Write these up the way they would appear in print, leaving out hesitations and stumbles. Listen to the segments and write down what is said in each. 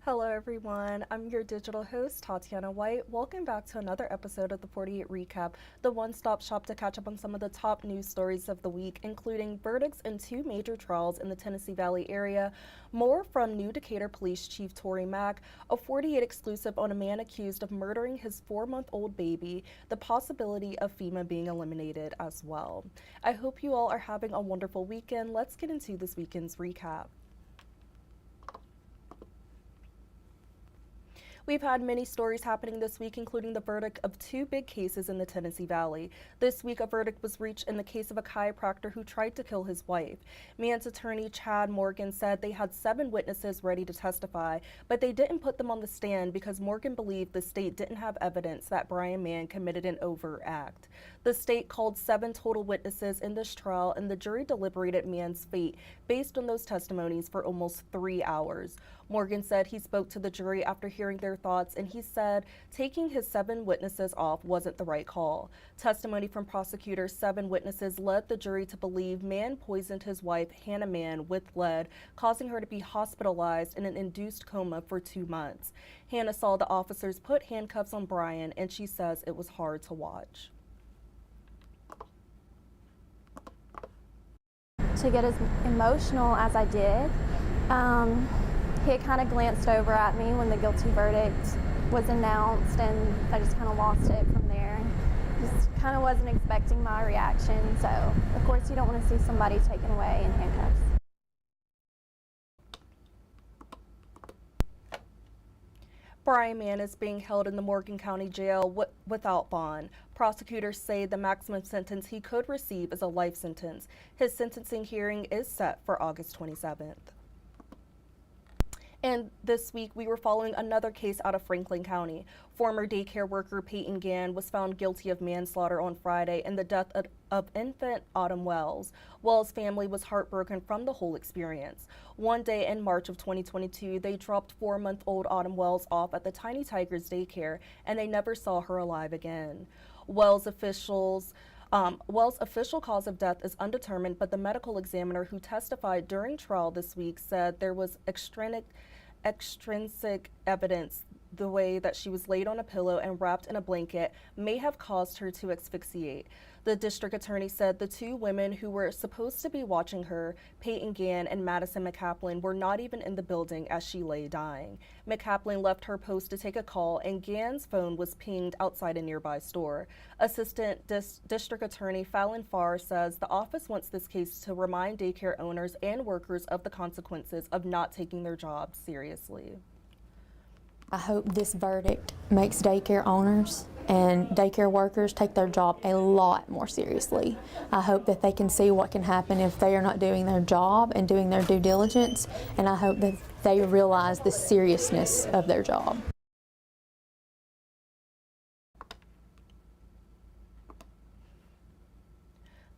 Hello everyone, I'm your digital host, Tatyana White. Welcome back to another episode of the 48 Recap, the one-stop shop to catch up on some of the top news stories of the week, including verdicts in two major trials in the Tennessee Valley area, more from new Decatur Police Chief Tory Mack, a 48 exclusive on a man accused of murdering his 4-month-old baby, the possibility of FEMA being eliminated as well. I hope you all are having a wonderful weekend. Let's get into this weekend's recap. We've had many stories happening this week, including the verdict of two big cases in the Tennessee Valley. This week, a verdict was reached in the case of a chiropractor who tried to kill his wife. Mann's attorney, Chad Morgan, said they had 7 witnesses ready to testify, but they didn't put them on the stand because Morgan believed the state didn't have evidence that Brian Mann committed an overt act. The state called 7 total witnesses in this trial, and the jury deliberated Mann's fate based on those testimonies for almost 3 hours. Morgan said he spoke to the jury after hearing their thoughts, and he said taking his 7 witnesses off wasn't the right call. Testimony from prosecutors' 7 witnesses led the jury to believe Mann poisoned his wife, Hannah Mann, with lead, causing her to be hospitalized in an induced coma for 2 months. Hannah saw the officers put handcuffs on Brian, and she says it was hard to watch. To get as emotional as I did, he had kind of glanced over at me when the guilty verdict was announced, and I just kind of lost it from there. Just kind of wasn't expecting my reaction, so of course you don't want to see somebody taken away in handcuffs. Brian Mann is being held in the Morgan County Jail without bond. Prosecutors say the maximum sentence he could receive is a life sentence. His sentencing hearing is set for August 27th. And this week, we were following another case out of Franklin County. Former daycare worker Peyton Gann was found guilty of manslaughter on Friday in the death of infant Autumn Wells. Wells' family was heartbroken from the whole experience. One day in March of 2022, they dropped 4-month-old Autumn Wells off at the Tiny Tigers daycare, and they never saw her alive again. Wells' official cause of death is undetermined, but the medical examiner who testified during trial this week said there was extrinsic evidence the way that she was laid on a pillow and wrapped in a blanket may have caused her to asphyxiate. The district attorney said the 2 women who were supposed to be watching her, Peyton Gann and Madison McCaplin, were not even in the building as she lay dying. McCaplin left her post to take a call, and Gann's phone was pinged outside a nearby store. Assistant District Attorney Fallon Farr says the office wants this case to remind daycare owners and workers of the consequences of not taking their jobs seriously. I hope this verdict makes daycare owners and daycare workers take their job a lot more seriously. I hope that they can see what can happen if they are not doing their job and doing their due diligence, and I hope that they realize the seriousness of their job.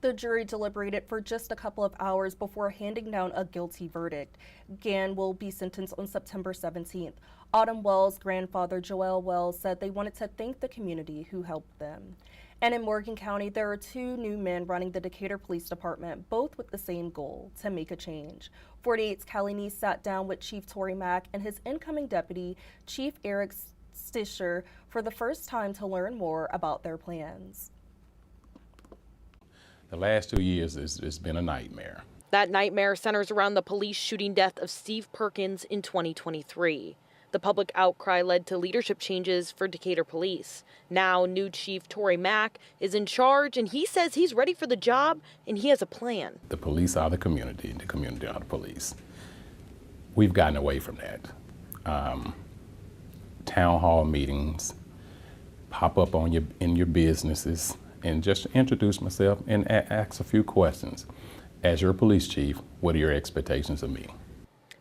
The jury deliberated for just a couple of hours before handing down a guilty verdict. Gann will be sentenced on September 17th. Autumn Wells' grandfather, Joel Wells, said they wanted to thank the community who helped them. And in Morgan County, there are 2 new men running the Decatur Police Department, both with the same goal, to make a change. 48's Callie Neese sat down with Chief Tory Mack and his incoming deputy, Chief Eric Stisher, for the first time to learn more about their plans. The last 2 years, it's been a nightmare. That nightmare centers around the police shooting death of Steve Perkins in 2023. The public outcry led to leadership changes for Decatur Police. Now, new Chief Tory Mack is in charge, and he says he's ready for the job, and he has a plan. The police are the community, and the community are the police. We've gotten away from that. Town hall meetings, pop up in your businesses, and just introduce myself and ask a few questions. As your police chief, what are your expectations of me?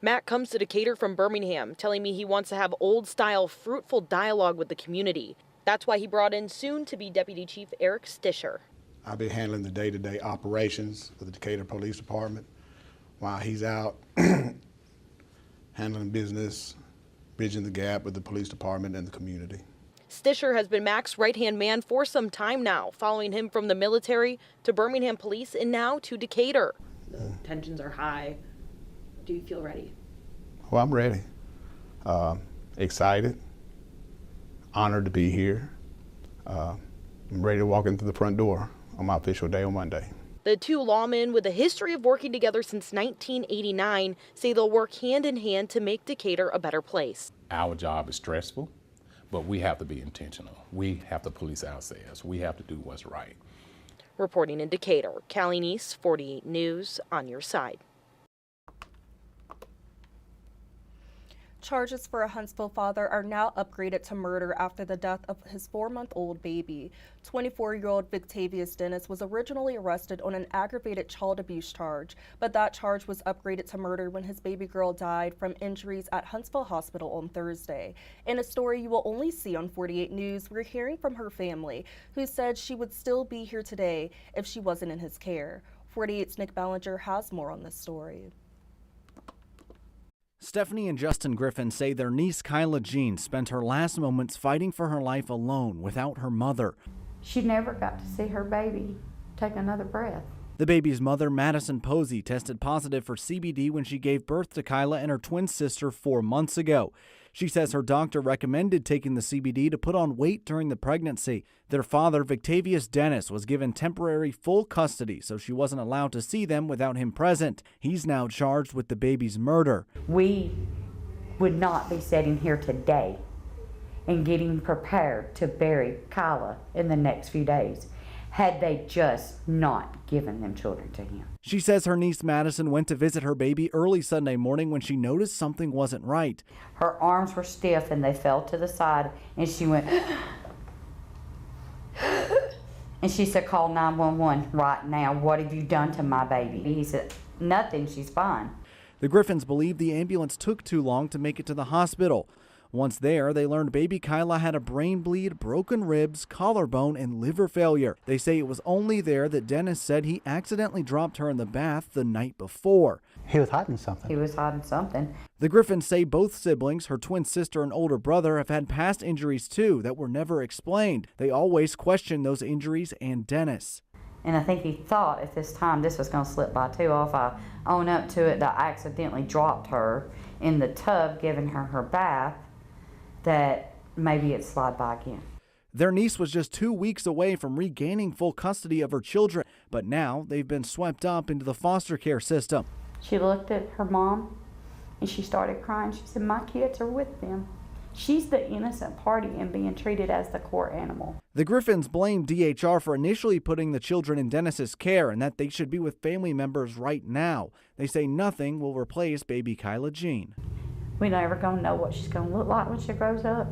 Matt comes to Decatur from Birmingham, telling me he wants to have old-style, fruitful dialogue with the community. That's why he brought in soon-to-be Deputy Chief Eric Stisher. I'll be handling the day-to-day operations of the Decatur Police Department while he's out handling business, bridging the gap with the police department and the community. Stisher has been Mack's right-hand man for some time now, following him from the military to Birmingham Police and now to Decatur. The tensions are high. Do you feel ready? Well, I'm ready. Excited, honored to be here. I'm ready to walk into the front door on my official day on Monday. The two lawmen, with a history of working together since 1989, say they'll work hand in hand to make Decatur a better place. Our job is stressful, but we have to be intentional. We have to police ourselves. We have to do what's right. Reporting in Decatur, Callie Neese, 48 News, on your side. Charges for a Huntsville father are now upgraded to murder after the death of his 4-month-old baby. 24-year-old Victavius Dennis was originally arrested on an aggravated child abuse charge, but that charge was upgraded to murder when his baby girl died from injuries at Huntsville Hospital on Thursday. In a story you will only see on 48 News, we're hearing from her family, who said she would still be here today if she wasn't in his care. 48's Nick Ballinger has more on this story. Stephanie and Justin Griffin say their niece Kyla Jean spent her last moments fighting for her life alone without her mother. She never got to see her baby take another breath. The baby's mother, Madison Posey, tested positive for CBD when she gave birth to Kyla and her twin sister 4 months ago. She says her doctor recommended taking the CBD to put on weight during the pregnancy. Their father, Victavius Dennis, was given temporary full custody, so she wasn't allowed to see them without him present. He's now charged with the baby's murder. We would not be sitting here today and getting prepared to bury Kyla in the next few days had they just not given them children to him. She says her niece Madison went to visit her baby early Sunday morning when she noticed something wasn't right. Her arms were stiff and they fell to the side, and she went, and she said, "Call 911 right now. What have you done to my baby?" He said, "Nothing, she's fine." The Griffins believe the ambulance took too long to make it to the hospital. Once there, they learned baby Kyla had a brain bleed, broken ribs, collarbone, and liver failure. They say it was only there that Dennis said he accidentally dropped her in the bath the night before. He was hiding something. He was hiding something. The Griffins say both siblings, her twin sister and older brother, have had past injuries too that were never explained. They always question those injuries and Dennis. And I think he thought at this time this was going to slip by too. If I own up to it, that I accidentally dropped her in the tub, giving her her bath, that maybe it'd slide by again. Their niece was just 2 weeks away from regaining full custody of her children, but now they've been swept up into the foster care system. She looked at her mom and she started crying. She said, "My kids are with them." She's the innocent party and being treated as the court animal. The Griffins blame DHR for initially putting the children in Dennis's care and that they should be with family members right now. They say nothing will replace baby Kyla Jean. We're never going to know what she's going to look like when she grows up.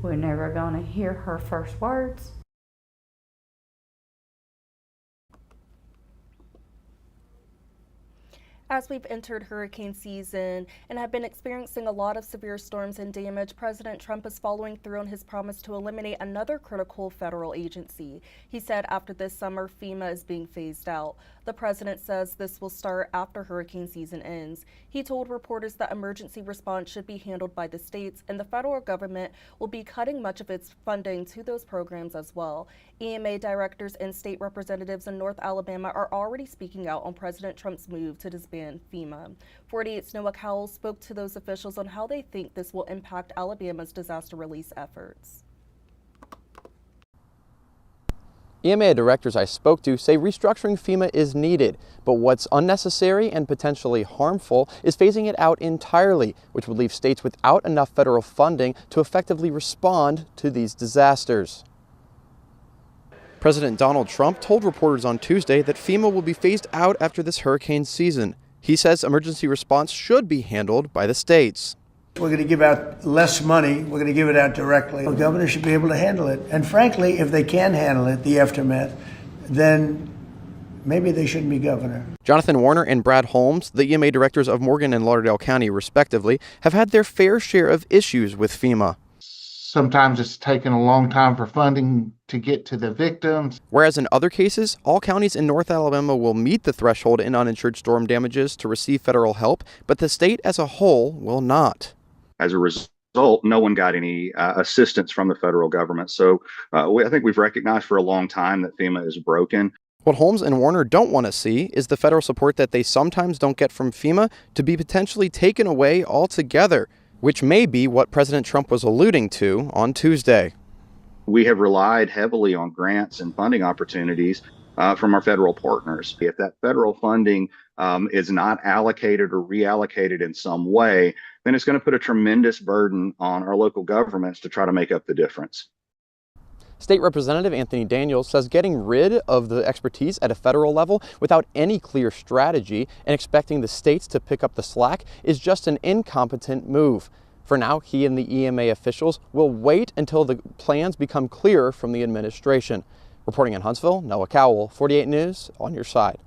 We're never going to hear her first words. As we've entered hurricane season and have been experiencing a lot of severe storms and damage, President Trump is following through on his promise to eliminate another critical federal agency. He said after this summer, FEMA is being phased out. The president says this will start after hurricane season ends. He told reporters that emergency response should be handled by the states, and the federal government will be cutting much of its funding to those programs as well. EMA directors and state representatives in North Alabama are already speaking out on President Trump's move to disband FEMA. 48's Noah Cowell spoke to those officials on how they think this will impact Alabama's disaster release efforts. EMA directors I spoke to say restructuring FEMA is needed, but what's unnecessary and potentially harmful is phasing it out entirely, which would leave states without enough federal funding to effectively respond to these disasters. President Donald Trump told reporters on Tuesday that FEMA will be phased out after this hurricane season. He says emergency response should be handled by the states. We're going to give out less money. We're going to give it out directly. The governor should be able to handle it. And frankly, if they can handle it, the aftermath, then maybe they shouldn't be governor. Jonathan Warner and Brad Holmes, the EMA directors of Morgan and Lauderdale County, respectively, have had their fair share of issues with FEMA. Sometimes it's taken a long time for funding to get to the victims. Whereas in other cases, all counties in North Alabama will meet the threshold in uninsured storm damages to receive federal help, but the state as a whole will not. As a result, no one got any assistance from the federal government. So I think we've recognized for a long time that FEMA is broken. What Holmes and Warner don't want to see is the federal support that they sometimes don't get from FEMA to be potentially taken away altogether. which may be what President Trump was alluding to on Tuesday. We have relied heavily on grants and funding opportunities from our federal partners. If that federal funding is not allocated or reallocated in some way, then it's going to put a tremendous burden on our local governments to try to make up the difference. State Representative Anthony Daniels says getting rid of the expertise at a federal level without any clear strategy and expecting the states to pick up the slack is just an incompetent move. For now, he and the EMA officials will wait until the plans become clearer from the administration. Reporting in Huntsville, Noah Cowell, 48 News, on your side.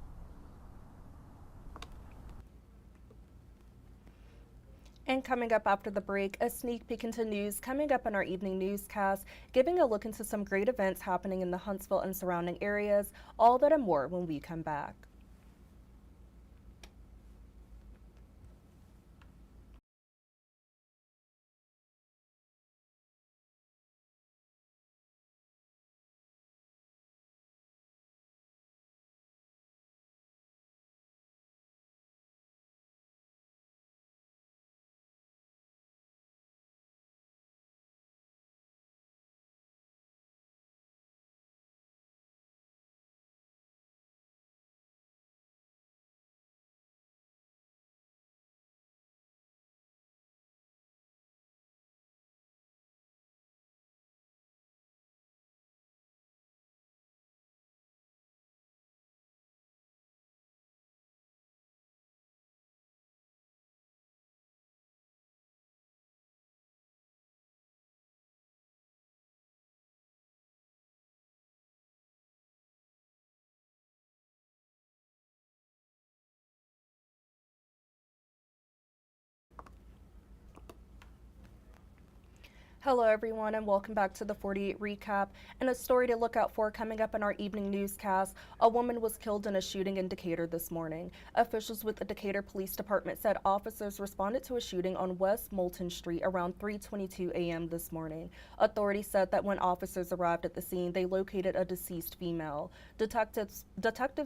And coming up after the break, a sneak peek into news coming up in our evening newscast, giving a look into some great events happening in the Huntsville and surrounding areas. All that and more when we come back. Hello everyone and welcome back to the 48 Recap. And a story to look out for coming up in our evening newscast. A woman was killed in a shooting in Decatur this morning. Officials with the Decatur Police Department said officers responded to a shooting on West Moulton Street around 3:22 a.m. this morning. Authorities said that when officers arrived at the scene, they located a deceased female. Detectives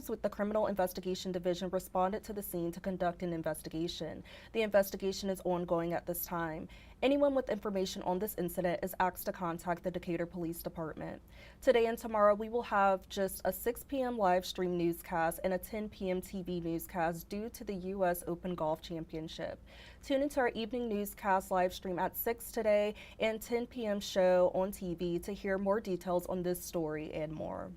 with the Criminal Investigation Division responded to the scene to conduct an investigation. The investigation is ongoing at this time. Anyone with information on this incident is asked to contact the Decatur Police Department. Today and tomorrow, we will have just a 6 p.m. live stream newscast and a 10 p.m. TV newscast due to the U.S. Open Golf Championship. Tune into our evening newscast live stream at 6 today and 10 p.m. show on TV to hear more details on this story and more.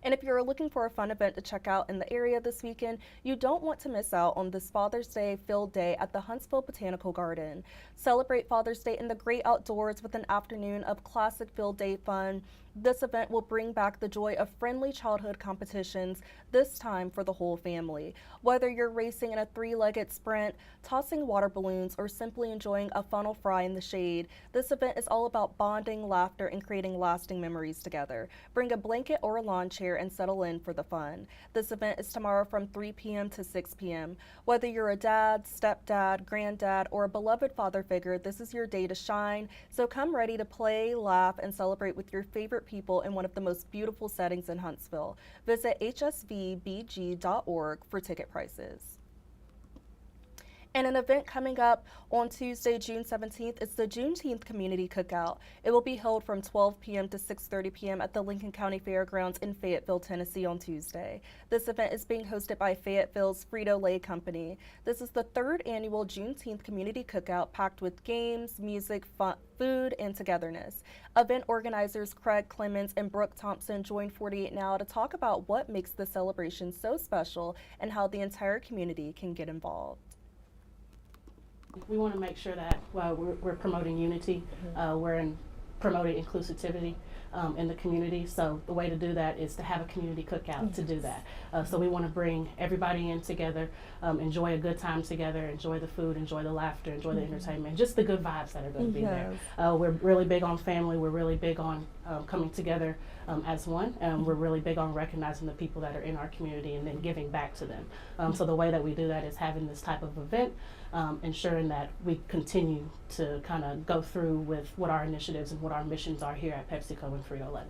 And if you're looking for a fun event to check out in the area this weekend, you don't want to miss out on this Father's Day Field Day at the Huntsville Botanical Garden. Celebrate Father's Day in the great outdoors with an afternoon of classic field day fun. This event will bring back the joy of friendly childhood competitions, this time for the whole family. Whether you're racing in a three-legged sprint, tossing water balloons, or simply enjoying a funnel fry in the shade, this event is all about bonding, laughter, and creating lasting memories together. Bring a blanket or a lawn chair and settle in for the fun. This event is tomorrow from 3 p.m. to 6 p.m. Whether you're a dad, stepdad, granddad, or a beloved father figure, this is your day to shine. So come ready to play, laugh, and celebrate with your favorite people in one of the most beautiful settings in Huntsville. Visit hsvbg.org for ticket prices. And an event coming up on Tuesday, June 17th is the Juneteenth Community Cookout. It will be held from 12 p.m. to 6:30 p.m. at the Lincoln County Fairgrounds in Fayetteville, Tennessee on Tuesday. This event is being hosted by Fayetteville's Frito-Lay Company. This is the third annual Juneteenth Community Cookout packed with games, music, fun, food, and togetherness. Event organizers Craig Clemens and Brooke Thompson joined 48 Now to talk about what makes the celebration so special and how the entire community can get involved. We want to make sure that we're promoting unity, we're promoting inclusivity in the community. So the way to do that is to have a community cookout to do that. So we want to bring everybody in together, enjoy a good time together, enjoy the food, enjoy the laughter, enjoy the entertainment, just the good vibes that are going to be there. We're really big on family. We're really big on coming together as one. We're really big on recognizing the people that are in our community and then giving back to them. So the way that we do that is having this type of event, ensuring that we continue to kind of go through with what our initiatives and what our missions are here at PepsiCo and Frito-Lay.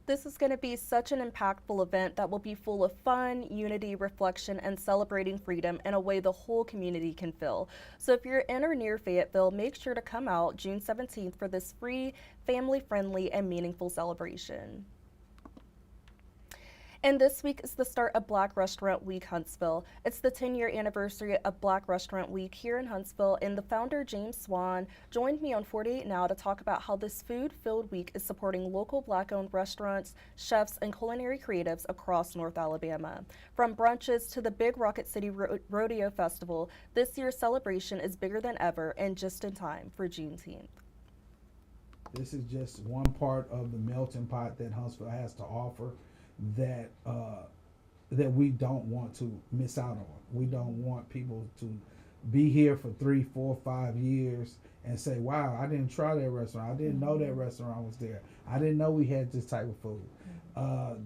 This is going to be such an impactful event that will be full of fun, unity, reflection, and celebrating freedom in a way the whole community can feel. So if you're in or near Fayetteville, make sure to come out June 17th for this free, family-friendly, and meaningful celebration. And this week is the start of Black Restaurant Week Huntsville. It's the 10-year anniversary of Black Restaurant Week here in Huntsville, and the founder, James Swan, joined me on 48 Now to talk about how this food-filled week is supporting local Black-owned restaurants, chefs, and culinary creatives across North Alabama. From brunches to the big Rocket City Rodeo Festival, this year's celebration is bigger than ever and just in time for Juneteenth. This is just one part of the melting pot that Huntsville has to offer that we don't want to miss out on. We don't want people to be here for 3, 4, 5 years and say, wow, I didn't try that restaurant. I didn't know that restaurant was there. I didn't know we had this type of food.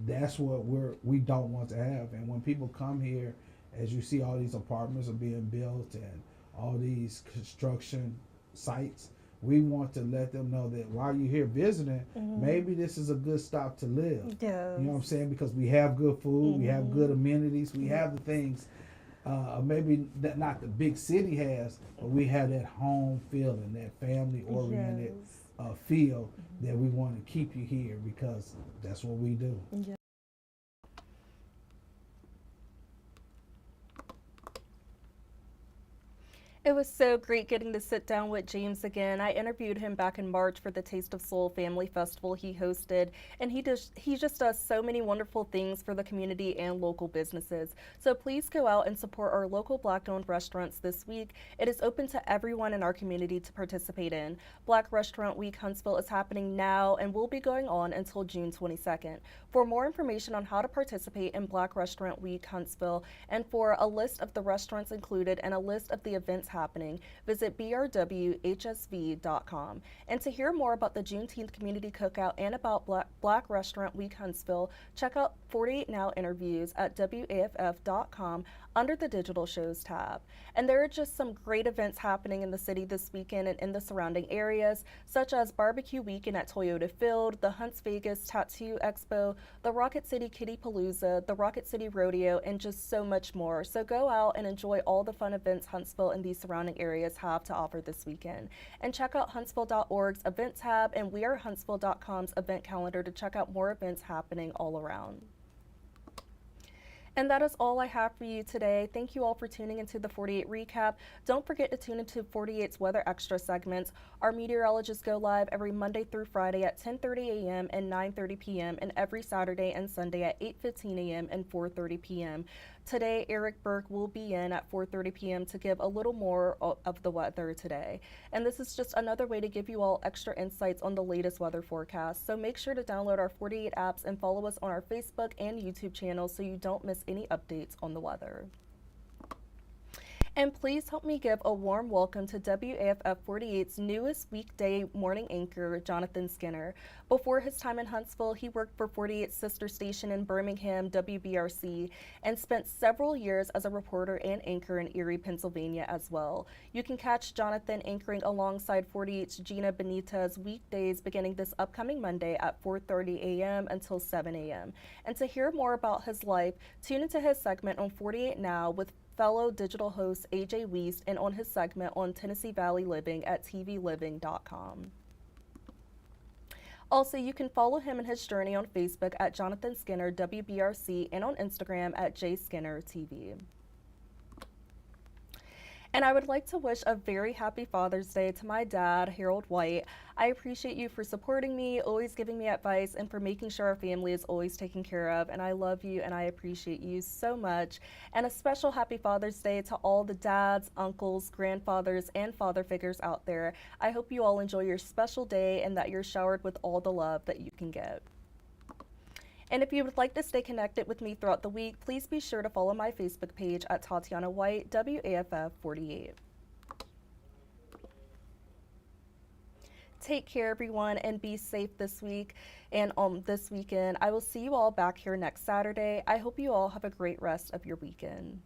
That's what we don't want to have. And when people come here, as you see all these apartments are being built and all these construction sites, we want to let them know that while you're here visiting, maybe this is a good stop to live. Yes. You know what I'm saying? Because we have good food, we have good amenities, we have the things maybe that not the big city has, but we have that home feeling, that family-oriented feel that we want to keep you here because that's what we do. Yeah. It was so great getting to sit down with James again. I interviewed him back in March for the Taste of Soul Family Festival he hosted, and he just does so many wonderful things for the community and local businesses. So please go out and support our local Black-owned restaurants this week. It is open to everyone in our community to participate in. Black Restaurant Week Huntsville is happening now and will be going on until June 22nd. For more information on how to participate in Black Restaurant Week Huntsville and for a list of the restaurants included and a list of the events happening, visit brwhsv.com. And to hear more about the Juneteenth Community Cookout and about Black Restaurant Week Huntsville, check out 48 Now interviews at WAFF.com under the Digital Shows tab. And there are just some great events happening in the city this weekend and in the surrounding areas, such as Barbecue Weekend at Toyota Field, the Hunts Vegas Tattoo Expo, the Rocket City Kitty Palooza, the Rocket City Rodeo, and just so much more. So go out and enjoy all the fun events Huntsville and these surrounding areas have to offer this weekend. And check out huntsville.org's event tab and wearehuntsville.com's event calendar to check out more events happening all around. And that is all I have for you today. Thank you all for tuning into the 48 Recap. Don't forget to tune into 48's Weather Extra segments. Our meteorologists go live every Monday through Friday at 10:30 a.m. and 9:30 p.m. and every Saturday and Sunday at 8:15 a.m. and 4:30 p.m. Today, Eric Burke will be in at 4:30 p.m. to give a little more of the weather today. And this is just another way to give you all extra insights on the latest weather forecast. So make sure to download our 48 apps and follow us on our Facebook and YouTube channels so you don't miss any updates on the weather. And please help me give a warm welcome to WAFF 48's newest weekday morning anchor, Jonathan Skinner. Before his time in Huntsville, he worked for 48's sister station in Birmingham, WBRC, and spent several years as a reporter and anchor in Erie, Pennsylvania as well. You can catch Jonathan anchoring alongside 48's Gina Benitez weekdays beginning this upcoming Monday at 4:30 a.m. until 7 a.m. And to hear more about his life, tune into his segment on 48 Now with fellow digital host AJ Wiest and on his segment on Tennessee Valley Living at tvliving.com. Also, you can follow him in his journey on Facebook at Jonathan Skinner WBRC and on Instagram at jskinnertv. And I would like to wish a very happy Father's Day to my dad, Harold White. I appreciate you for supporting me, always giving me advice, and for making sure our family is always taken care of. And I love you and I appreciate you so much. And a special happy Father's Day to all the dads, uncles, grandfathers, and father figures out there. I hope you all enjoy your special day and that you're showered with all the love that you can get. And if you would like to stay connected with me throughout the week, please be sure to follow my Facebook page at Tatyana White, WAFF 48. Take care, everyone, and be safe this week and this weekend. I will see you all back here next Saturday. I hope you all have a great rest of your weekend.